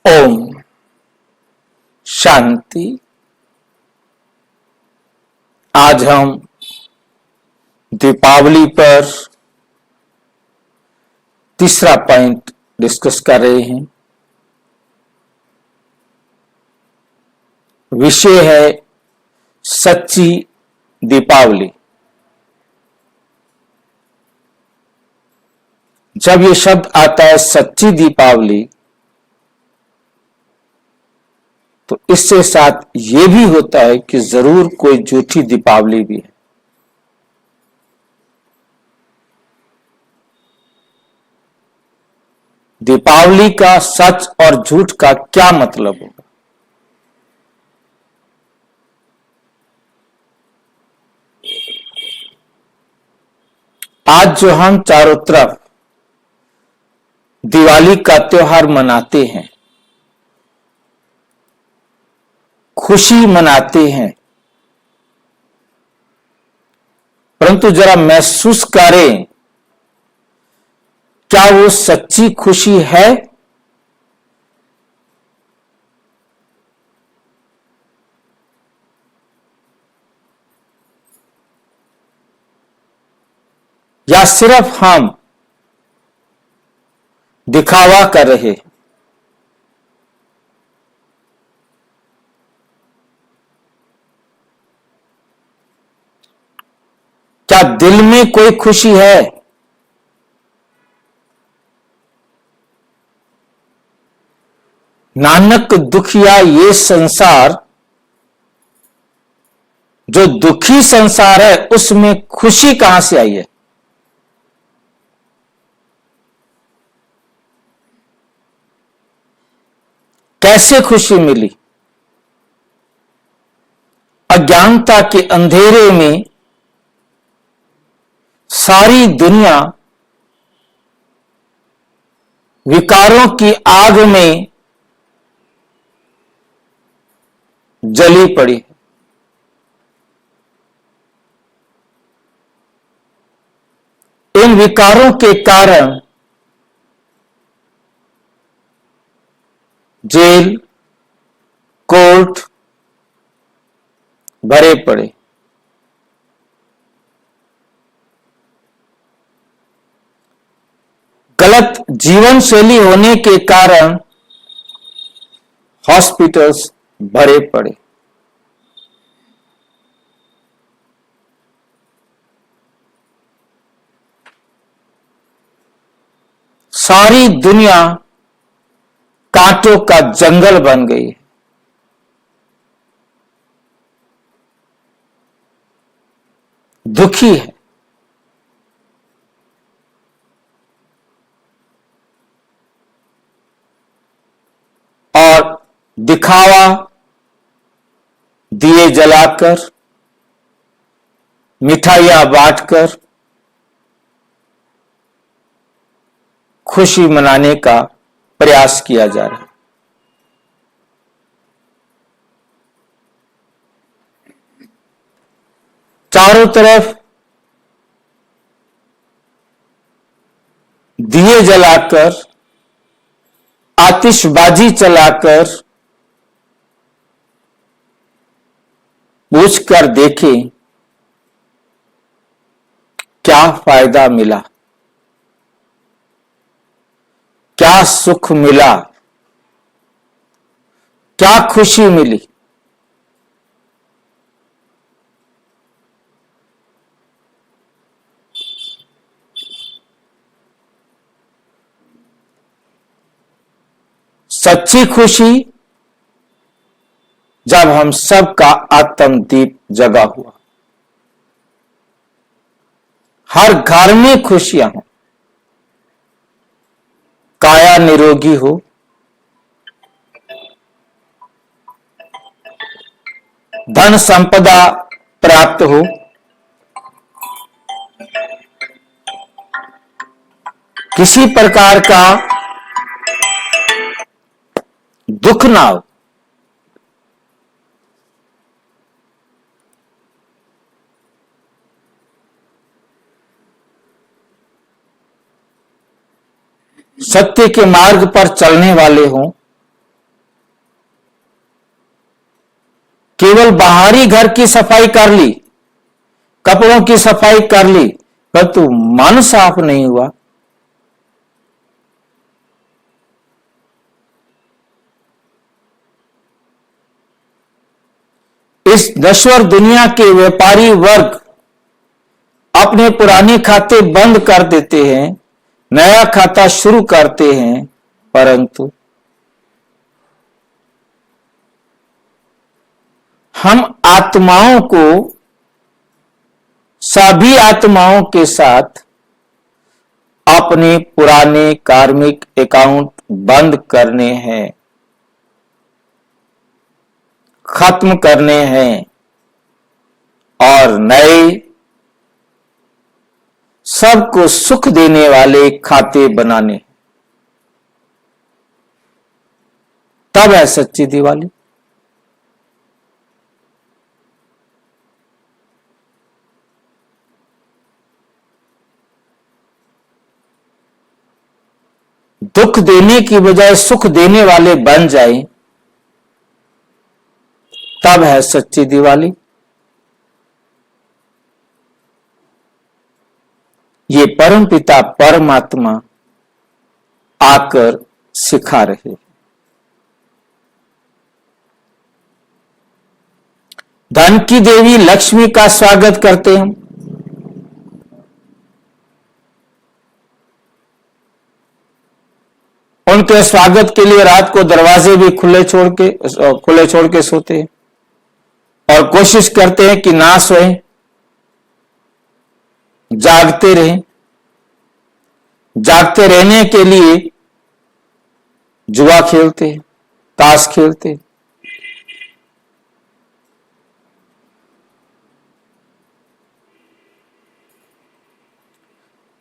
ओम शांति। आज हम दीपावली पर तीसरा पॉइंट डिस्कस कर रहे हैं। विषय है सच्ची दीपावली। जब ये शब्द आता है सच्ची दीपावली, तो इससे साथ ये भी होता है कि जरूर कोई झूठी दीपावली भी है। दीपावली का सच और झूठ का क्या मतलब होगा? आज जो हम चारों तरफ दिवाली का त्योहार मनाते हैं, खुशी मनाते हैं, परंतु जरा महसूस करें, क्या वो सच्ची खुशी है? या सिर्फ हम दिखावा कर रहे हैं? क्या दिल में कोई खुशी है? नानक दुखिया ये संसार, जो दुखी संसार है उसमें खुशी कहां से आई है? कैसे खुशी मिली? अज्ञानता के अंधेरे में सारी दुनिया विकारों की आग में जली पड़ी है। इन विकारों के कारण जेल, कोर्ट भरे पड़े। गलत जीवन शैली होने के कारण हॉस्पिटल्स भरे पड़े। सारी दुनिया कांटों का जंगल बन गई है। दुखी है। और दिखावा दिए जलाकर, मिठाइयां बांटकर खुशी मनाने का प्रयास किया जा रहा है। चारों तरफ दिए जलाकर, आतिशबाजी चलाकर पूछ कर देखें क्या फायदा मिला, क्या सुख मिला, क्या खुशी मिली? सच्ची खुशी जब हम सबका आत्मदीप जगा हुआ, हर घर में खुशियां हो, काया निरोगी हो, धन संपदा प्राप्त हो, किसी प्रकार का दुख ना हो। सत्य के मार्ग पर चलने वाले हों, केवल बाहरी घर की सफाई कर ली, कपड़ों की सफाई कर ली, परंतु मन साफ नहीं हुआ। इस नश्वर दुनिया के व्यापारी वर्ग अपने पुराने खाते बंद कर देते हैं, नया खाता शुरू करते हैं, परंतु हम आत्माओं को, सभी आत्माओं के साथ अपने पुराने कार्मिक अकाउंट बंद करने हैं, खत्म करने हैं और नए, सबको सुख देने वाले खाते बनाने। तब है सच्ची दिवाली। दुख देने की बजाय सुख देने वाले बन जाएं, तब है सच्ची दिवाली। ये परमपिता परमात्मा आकर सिखा रहे। धन की देवी लक्ष्मी का स्वागत करते हैं। उनके स्वागत के लिए रात को दरवाजे भी खुले छोड़ के सोते हैं और कोशिश करते हैं कि ना सोएं, जागते रहें। जागते रहने के लिए जुआ खेलते हैं, ताश खेलते हैं।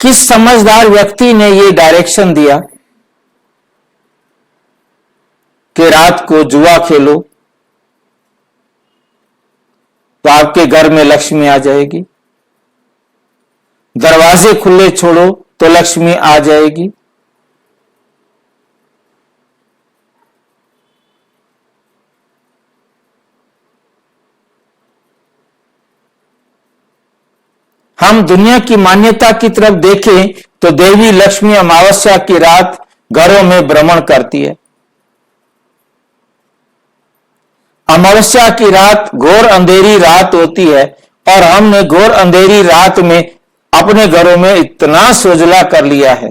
किस समझदार व्यक्ति ने यह डायरेक्शन दिया कि रात को जुआ खेलो तो आपके घर में लक्ष्मी आ जाएगी, दरवाजे खुले छोड़ो तो लक्ष्मी आ जाएगी। हम दुनिया की मान्यता की तरफ देखें तो देवी लक्ष्मी अमावस्या की रात घरों में भ्रमण करती है। अमावस्या की रात घोर अंधेरी रात होती है और हमने घोर अंधेरी रात में अपने घरों में इतना सोजला कर लिया है।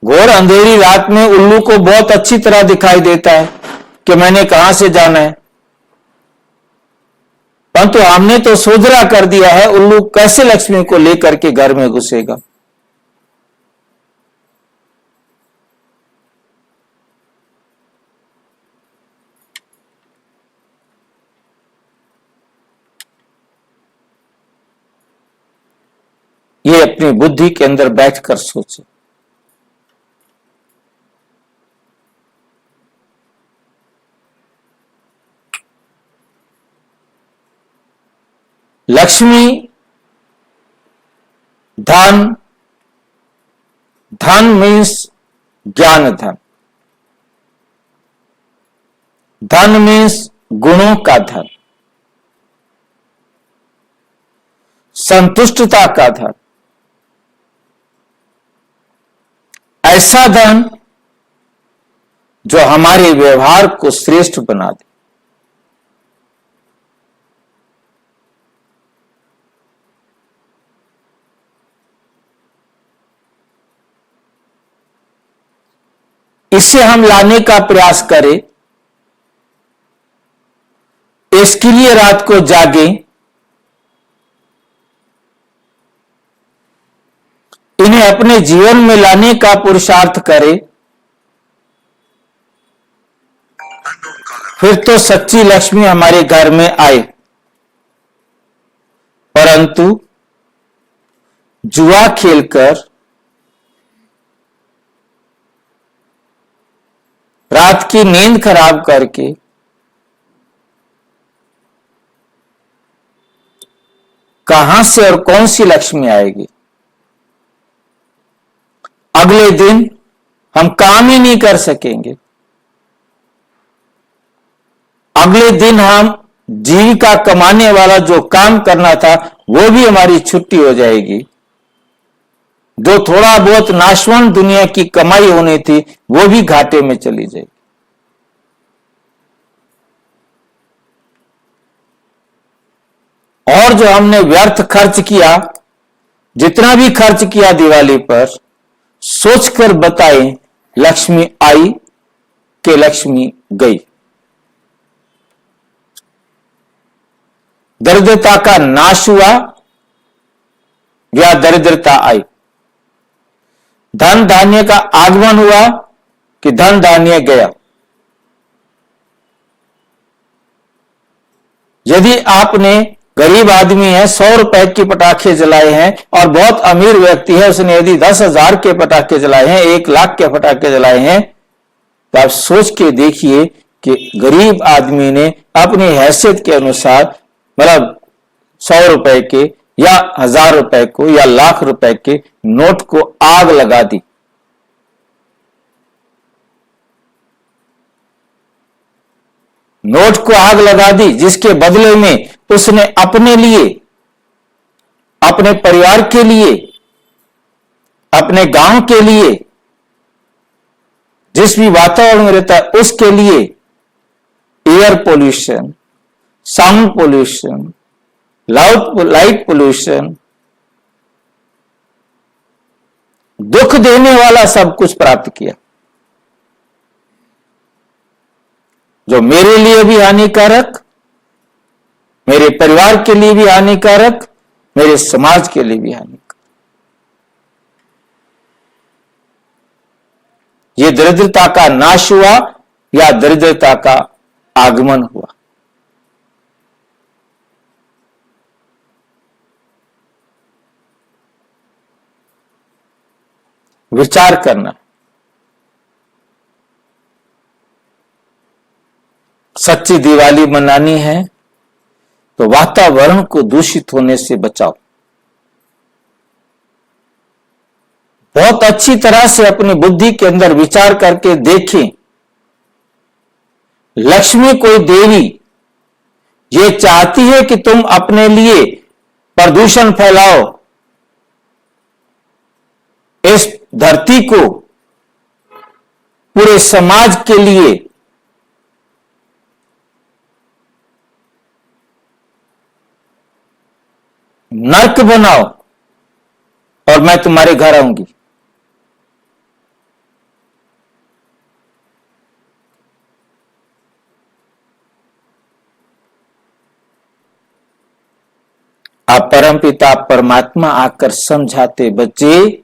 घोर अंधेरी रात में उल्लू को बहुत अच्छी तरह दिखाई देता है कि मैंने कहां से जाना है, परंतु हमने तो सोजला कर दिया है उल्लू कैसे लक्ष्मी को लेकर के घर में घुसेगा। ये अपनी बुद्धि के अंदर बैठकर सोचे। लक्ष्मी धन, धन मीन्स ज्ञान धन, धन मीन्स गुणों का धन, संतुष्टता का धन, ऐसा धन जो हमारे व्यवहार को श्रेष्ठ बना दे। इसे हम लाने का प्रयास करें, इसके लिए रात को जागें, इन्हें अपने जीवन में लाने का पुरुषार्थ करें, फिर तो सच्ची लक्ष्मी हमारे घर में आए। परंतु जुआ खेलकर, रात की नींद खराब करके, कहां से और कौन सी लक्ष्मी आएगी? अगले दिन हम काम ही नहीं कर सकेंगे। अगले दिन हम जीविका कमाने वाला जो काम करना था वो भी हमारी छुट्टी हो जाएगी। जो थोड़ा बहुत नाशवान दुनिया की कमाई होनी थी वो भी घाटे में चली जाएगी। और जो हमने व्यर्थ खर्च किया, जितना भी खर्च किया दिवाली पर, सोचकर बताएं लक्ष्मी आई कि लक्ष्मी गई। दरिद्रता का नाश हुआ या दरिद्रता आई? धन धान्य का आगमन हुआ कि धन धान्य गया? यदि आपने गरीब आदमी है, 100 रुपए के पटाखे जलाए हैं, और बहुत अमीर व्यक्ति है, उसने यदि 10,000 के पटाखे जलाए हैं, 1 लाख के पटाखे जलाए हैं, तो आप सोच के देखिए कि गरीब आदमी ने अपनी हैसियत के अनुसार, मतलब 100 रुपए के या 1000 रुपए को या लाख रुपए के नोट को आग लगा दी। नोट को आग लगा दी, जिसके बदले में उसने अपने लिए, अपने परिवार के लिए, अपने गांव के लिए, जिस भी वातावरण में रहता है उसके लिए air pollution, sound pollution, light pollution, दुख देने वाला सब कुछ प्राप्त किया, जो मेरे लिए भी हानिकारक, मेरे परिवार के लिए भी हानिकारक, मेरे समाज के लिए भी हानिकारक। ये दरिद्रता का नाश हुआ या दरिद्रता का आगमन हुआ? विचार करना। सच्ची दिवाली मनानी है तो वातावरण को दूषित होने से बचाओ। बहुत अच्छी तरह से अपनी बुद्धि के अंदर विचार करके देखें, लक्ष्मी कोई देवी ये चाहती है कि तुम अपने लिए प्रदूषण फैलाओ, इस धरती को, पूरे समाज के लिए नर्क बनाओ और मैं तुम्हारे घर आऊंगी। आप परमपिता परमात्मा आकर समझाते, बच्चे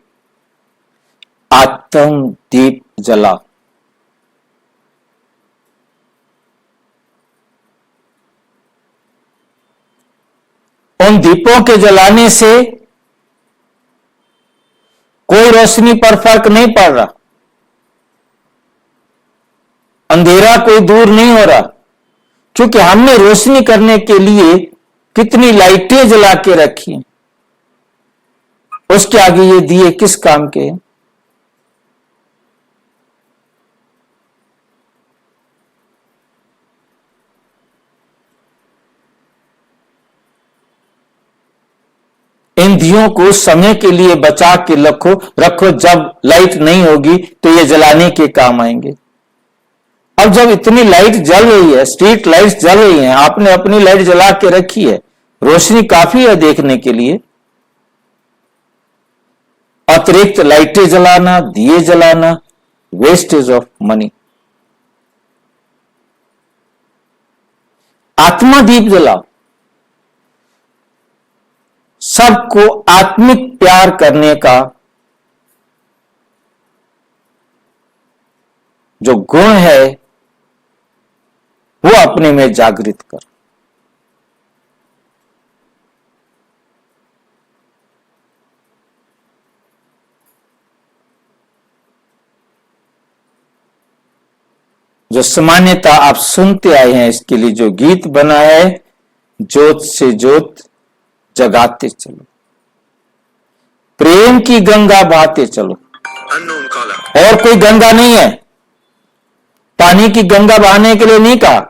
आत्म दीप जलाओ। उन दीपों के जलाने से कोई रोशनी पर फर्क नहीं पड़ रहा, अंधेरा कोई दूर नहीं हो रहा, क्योंकि हमने रोशनी करने के लिए कितनी लाइटें जला के रखी, उसके आगे ये दिए किस काम के हैं? इन दियों को समय के लिए बचा के रखो, जब लाइट नहीं होगी तो ये जलाने के काम आएंगे। अब जब इतनी लाइट जल रही है, स्ट्रीट लाइट्स जल रही हैं, आपने अपनी लाइट जला के रखी है, रोशनी काफी है देखने के लिए, अतिरिक्त लाइटें जलाना, दिए जलाना वेस्टेज ऑफ मनी। आत्मा दीप जलाओ। सबको आत्मिक प्यार करने का जो गुण है वो अपने में जागृत कर। जो सामान्यता आप सुनते आए हैं, इसके लिए जो गीत बना है, ज्योत से ज्योत जगाते चलो, प्रेम की गंगा बहाते चलो। Unknown caller. और कोई गंगा नहीं है। पानी की गंगा बहाने के लिए नहीं कहा,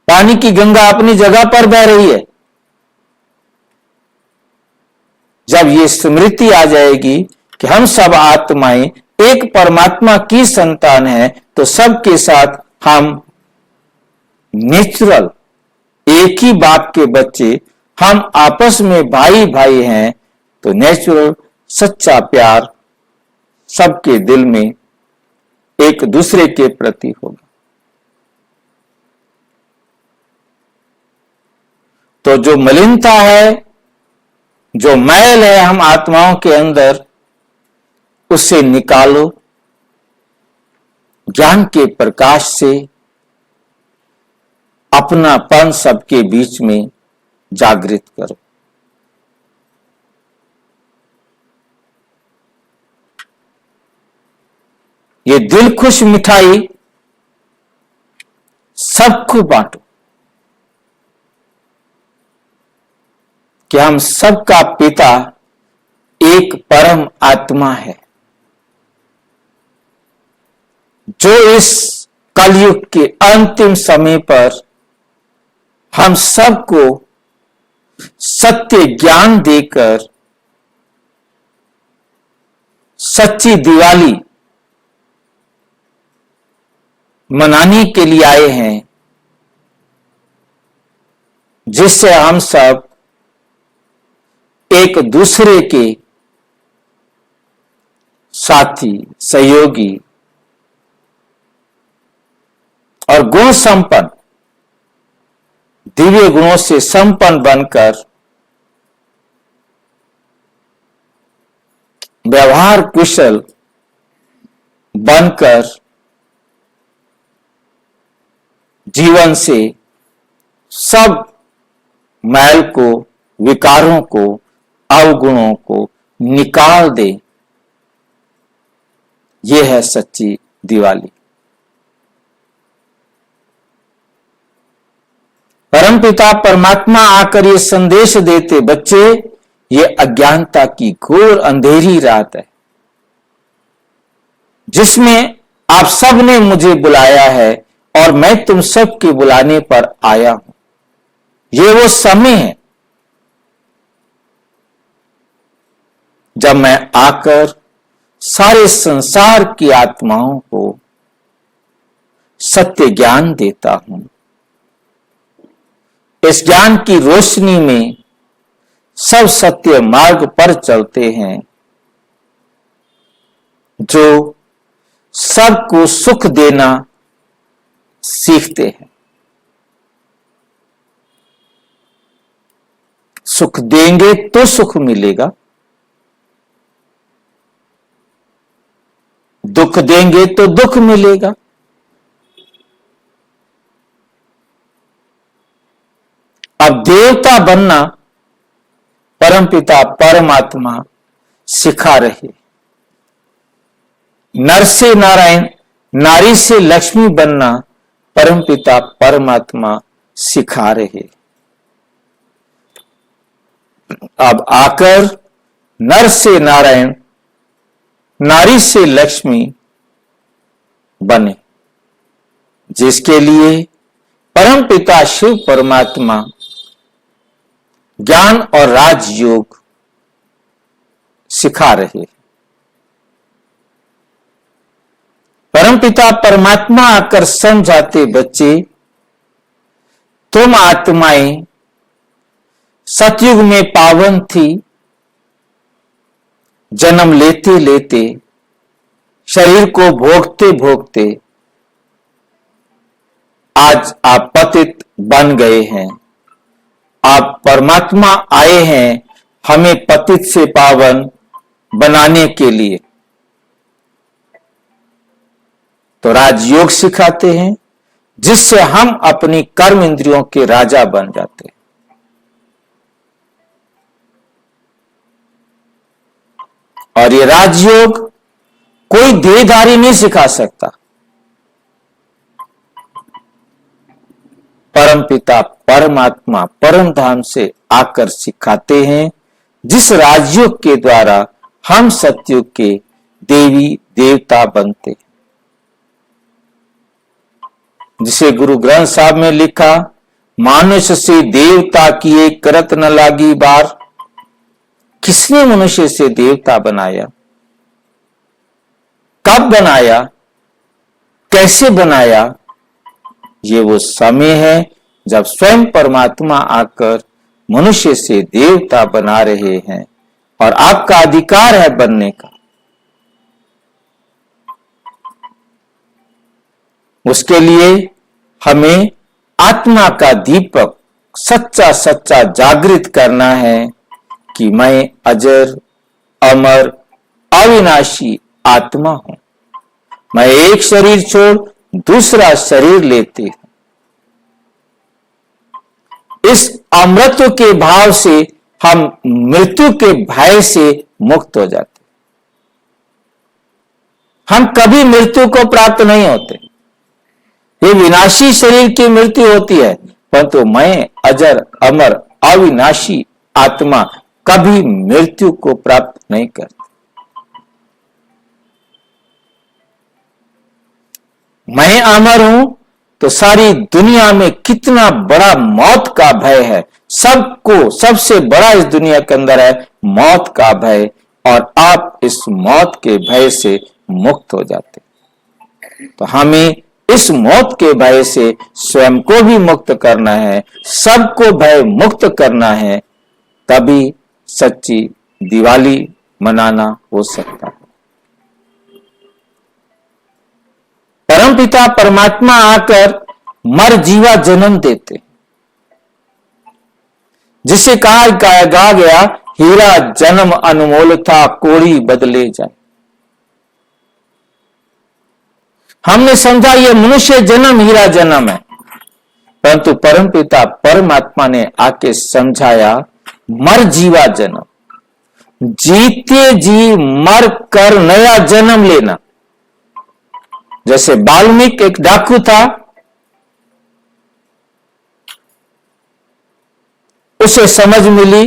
पानी की गंगा अपनी जगह पर बह रही है। जब ये स्मृति आ जाएगी कि हम सब आत्माएं एक परमात्मा की संतान हैं, तो सबके साथ हम नेचुरल एक ही बाप के बच्चे, हम आपस में भाई भाई हैं, तो नेचुरल सच्चा प्यार सबके दिल में एक दूसरे के प्रति होगा। तो जो मलिनता है, जो मैल है हम आत्माओं के अंदर, उसे निकालो, ज्ञान के प्रकाश से अपनापन सबके बीच में जागृत करो। ये दिल खुश मिठाई सबको बांटो कि हम सबका पिता एक परम आत्मा है, जो इस कलयुग के अंतिम समय पर हम सबको सत्य ज्ञान देकर सच्ची दिवाली मनाने के लिए आए हैं, जिससे हम सब एक दूसरे के साथी, सहयोगी और गुण संपन्न, दिव्य गुणों से संपन्न बनकर व्यवहार कुशल बनकर जीवन से सब मैल को, विकारों को, अवगुणों को निकाल दे। यह है सच्ची दिवाली। परमपिता परमात्मा आकर ये संदेश देते, बच्चे ये अज्ञानता की घोर अंधेरी रात है जिसमें आप सब ने मुझे बुलाया है और मैं तुम सब के बुलाने पर आया हूं। ये वो समय है जब मैं आकर सारे संसार की आत्माओं को सत्य ज्ञान देता हूं। इस ज्ञान की रोशनी में सब सत्य मार्ग पर चलते हैं, जो सबको सुख देना सीखते हैं। सुख देंगे तो सुख मिलेगा, दुख देंगे तो दुख मिलेगा। अब देवता बनना परमपिता परमात्मा सिखा रहे, नर से नारायण, नारी से लक्ष्मी बनना परमपिता परमात्मा सिखा रहे। अब आकर नर से नारायण, नारी से लक्ष्मी बने, जिसके लिए परमपिता शिव परमात्मा ज्ञान और राजयोग सिखा रहे। परमपिता परमात्मा आकर समझाते, बच्चे तुम आत्माएं सतयुग में पावन थी, जन्म लेते लेते शरीर को भोगते भोगते आज आप पतित बन गए हैं। आप परमात्मा आए हैं हमें पतित से पावन बनाने के लिए। तो राजयोग सिखाते हैं, जिससे हम अपनी कर्म इंद्रियों के राजा बन जाते हैं। और ये राजयोग कोई देहधारी नहीं सिखा सकता। परमपिता परमात्मा परम धाम से आकर सिखाते हैं, जिस राजयोग के द्वारा हम सतयुग के देवी देवता बनते, जिसे गुरु ग्रंथ साहब में लिखा, मानुष से देवता किए करत न लागी बार। किसने मनुष्य से देवता बनाया, कब बनाया, कैसे बनाया? ये वो समय है जब स्वयं परमात्मा आकर मनुष्य से देवता बना रहे हैं, और आपका अधिकार है बनने का। उसके लिए हमें आत्मा का दीपक सच्चा सच्चा जागृत करना है कि मैं अजर अमर अविनाशी आत्मा हूं। मैं एक शरीर छोड़ दूसरा शरीर लेते हूं। इस अमृत के भाव से हम मृत्यु के भय से मुक्त हो जाते। हम कभी मृत्यु को प्राप्त नहीं होते। ये विनाशी शरीर की मृत्यु होती है, परंतु मैं अजर अमर अविनाशी आत्मा कभी मृत्यु को प्राप्त नहीं करती। मैं अमर हूं तो सारी दुनिया में कितना बड़ा मौत का भय है। सबको सबसे बड़ा इस दुनिया के अंदर है मौत का भय, और आप इस मौत के भय से मुक्त हो जाते। तो हमें इस मौत के भय से स्वयं को भी मुक्त करना है, सबको भय मुक्त करना है, तभी सच्ची दिवाली मनाना हो सकता है। परमपिता परमात्मा आकर मर जीवा जन्म देते, जिसे कहा गया, हीरा जन्म अनमोल था, कोड़ी बदले जाए। हमने समझा ये मनुष्य जन्म हीरा जन्म है, परंतु परमपिता परमात्मा ने आके समझाया मर जीवा जन्म, जीते जी मर कर नया जन्म लेना। जैसे वाल्मीकि एक डाकू था, उसे समझ मिली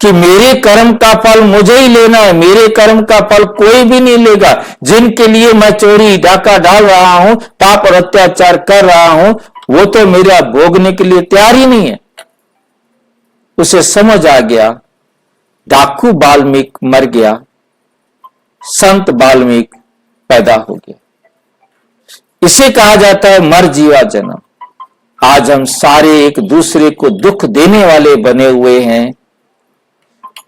कि मेरे कर्म का फल मुझे ही लेना है, मेरे कर्म का फल कोई भी नहीं लेगा। जिनके लिए मैं चोरी डाका डाल रहा हूं, पाप और अत्याचार कर रहा हूं, वो तो मेरा भोगने के लिए तैयार ही नहीं है। उसे समझ आ गया, डाकू वाल्मीकि मर गया, संत वाल्मीकि पैदा हो गया। इसे कहा जाता है मर जीवा जन्म। आज हम सारे एक दूसरे को दुख देने वाले बने हुए हैं।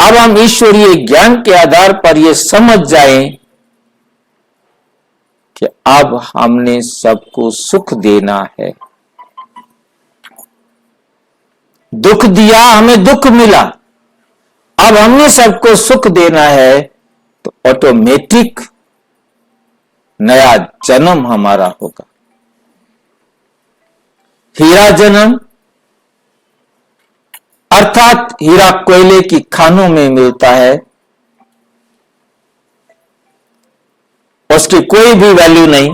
अब हम ईश्वरीय ज्ञान के आधार पर यह समझ जाएं कि अब हमने सबको सुख देना है। दुख दिया, हमें दुख मिला, अब हमने सबको सुख देना है, तो ऑटोमेटिक नया जन्म हमारा होगा। हीरा जन्म अर्थात हीरा कोयले की खानों में मिलता है, उसकी कोई भी वैल्यू नहीं।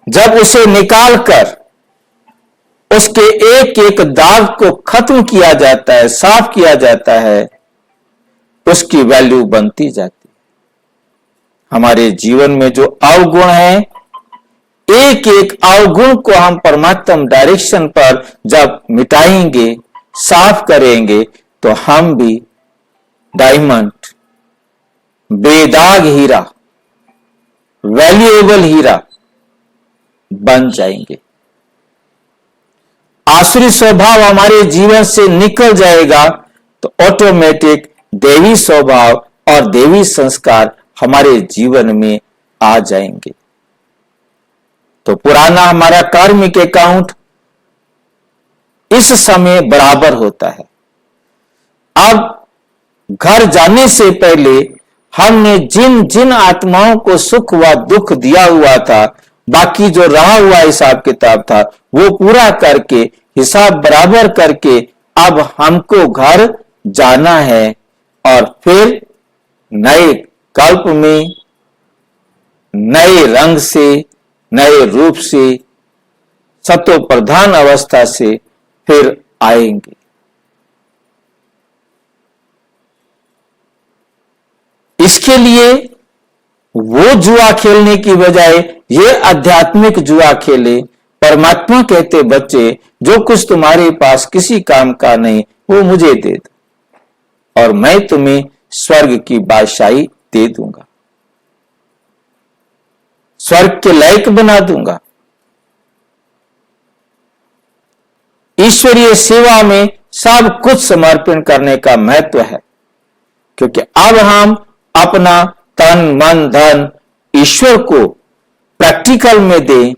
जब उसे निकालकर उसके एक एक दाग को खत्म किया जाता है, साफ किया जाता है, उसकी वैल्यू बनती जाती है। हमारे जीवन में जो अवगुण है, एक एक अवगुण को हम परमात्मा डायरेक्शन पर जब मिटाएंगे, साफ करेंगे, तो हम भी डायमंड, बेदाग हीरा, वैल्यूएबल हीरा बन जाएंगे। आसुरी स्वभाव हमारे जीवन से निकल जाएगा, तो ऑटोमेटिक देवी स्वभाव और देवी संस्कार हमारे जीवन में आ जाएंगे। तो पुराना हमारा कार्मिक अकाउंट इस समय बराबर होता है। अब घर जाने से पहले हमने जिन जिन आत्माओं को सुख व दुख दिया हुआ था, बाकी जो रहा हुआ हिसाब किताब था, वो पूरा करके हिसाब बराबर करके अब हमको घर जाना है, और फिर नए कल्प में नए रंग से, नए रूप से, सतो प्रधान अवस्था से फिर आएंगे। इसके लिए वो जुआ खेलने की बजाय ये आध्यात्मिक जुआ खेले। परमात्मा कहते, बच्चे जो कुछ तुम्हारे पास किसी काम का नहीं वो मुझे दे दो और मैं तुम्हें स्वर्ग की बादशाही दे दूंगा, स्वर्ग के लायक बना दूंगा। ईश्वरीय सेवा में सब कुछ समर्पण करने का महत्व है, क्योंकि अब हम अपना तन मन धन ईश्वर को प्रैक्टिकल में दें।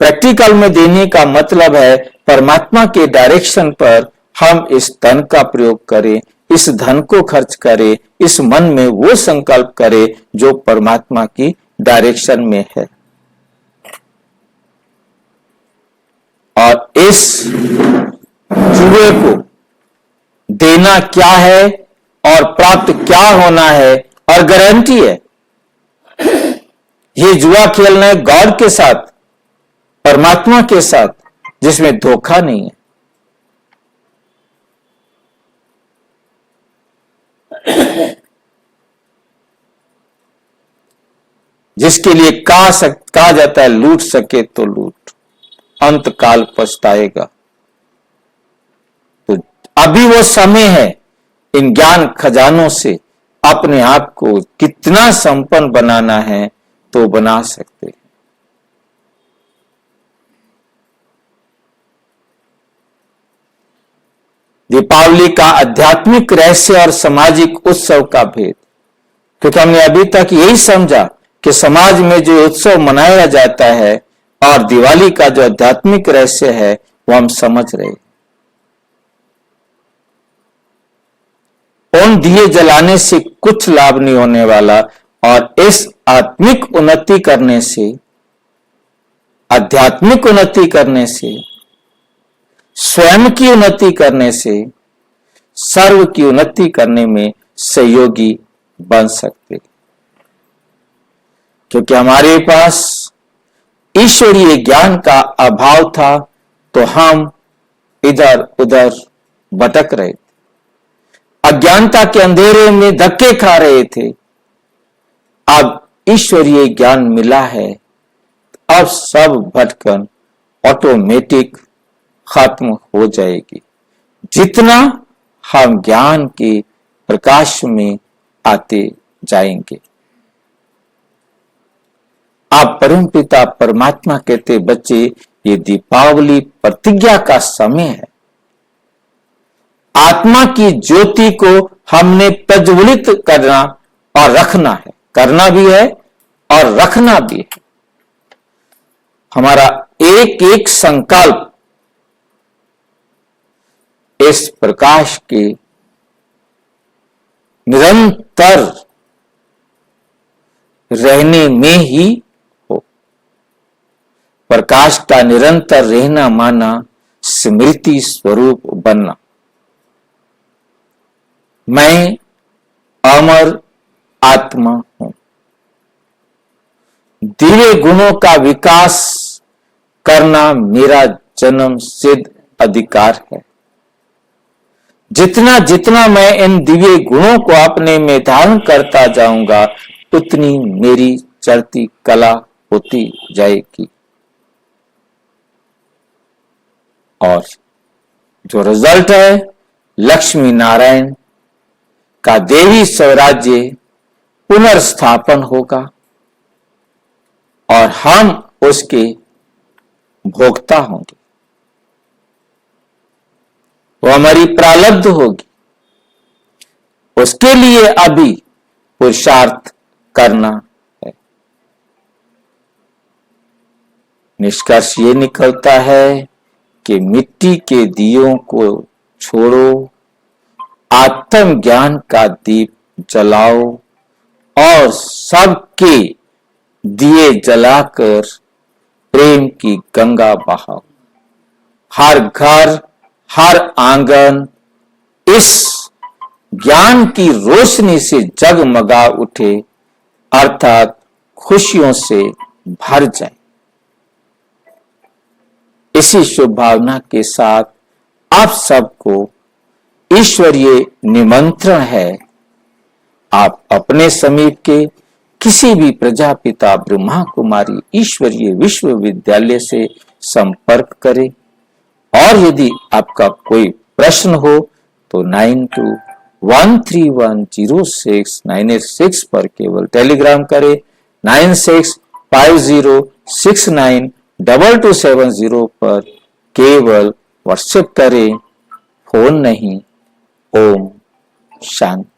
प्रैक्टिकल में देने का मतलब है परमात्मा के डायरेक्शन पर हम इस धन का प्रयोग करें, इस धन को खर्च करें, इस मन में वो संकल्प करें जो परमात्मा की डायरेक्शन में है। और इस जुए को देना क्या है और प्राप्त क्या होना है, और गारंटी है ये जुआ खेलना है गॉड के साथ, परमात्मा के साथ, जिसमें धोखा नहीं है। जिसके लिए कहा जाता है लूट सके तो लूट, अंत काल पछताएगा। तो अभी वो समय है इन ज्ञान खजानों से अपने आप को कितना संपन्न बनाना है तो बना सकते हैं। दीपावली का आध्यात्मिक रहस्य और सामाजिक उत्सव का भेद, क्योंकि हमने अभी तक यही समझा कि समाज में जो उत्सव मनाया जाता है और दिवाली का जो आध्यात्मिक रहस्य है वो हम समझ रहे। उन दिए जलाने से कुछ लाभ नहीं होने वाला, और इस आत्मिक उन्नति करने से, आध्यात्मिक उन्नति करने से, स्वयं की उन्नति करने से, सर्व की उन्नति करने में सहयोगी बन सकते, क्योंकि हमारे पास ईश्वरीय ज्ञान का अभाव था तो हम इधर उधर भटक रहे थे, अज्ञानता के अंधेरे में धक्के खा रहे थे। अब ईश्वरीय ज्ञान मिला है, अब सब भटकन ऑटोमेटिक खत्म हो जाएगी जितना हम ज्ञान के प्रकाश में आते जाएंगे। आप परमपिता परमात्मा कहते, बच्चे ये दीपावली प्रतिज्ञा का समय है। आत्मा की ज्योति को हमने प्रज्वलित करना और रखना है, करना भी है और रखना भी है। हमारा एक एक संकल्प इस प्रकाश के निरंतर रहने में ही हो। प्रकाश का निरंतर रहना माना स्मृति स्वरूप बनना। मैं अमर आत्मा हूं। दिव्य गुणों का विकास करना मेरा जन्म सिद्ध अधिकार है। जितना जितना मैं इन दिव्य गुणों को अपने में धारण करता जाऊंगा उतनी मेरी चढ़ती कला होती जाएगी, और जो रिजल्ट है लक्ष्मी नारायण का देवी स्वराज्य पुनर्स्थापन होगा और हम उसके भोक्ता होंगे। वो हमारी प्रारब्ध होगी, उसके लिए अभी पुरुषार्थ करना है। निष्कर्ष ये निकलता है कि मिट्टी के दियों को छोड़ो, आत्म ज्ञान का दीप जलाओ और सबके दिए जलाकर प्रेम की गंगा बहाओ। हर घर हर आंगन इस ज्ञान की रोशनी से जगमगा उठे, अर्थात खुशियों से भर जाए। इसी शुभ भावना के साथ आप सबको ईश्वरीय निमंत्रण है आप अपने समीप के किसी भी प्रजापिता ब्रह्मा कुमारी ईश्वरीय विश्वविद्यालय से संपर्क करें। और यदि आपका कोई प्रश्न हो तो 9213106986 पर केवल टेलीग्राम करें। 9650692270 पर केवल व्हाट्सएप करें, फोन नहीं। ओम शांति।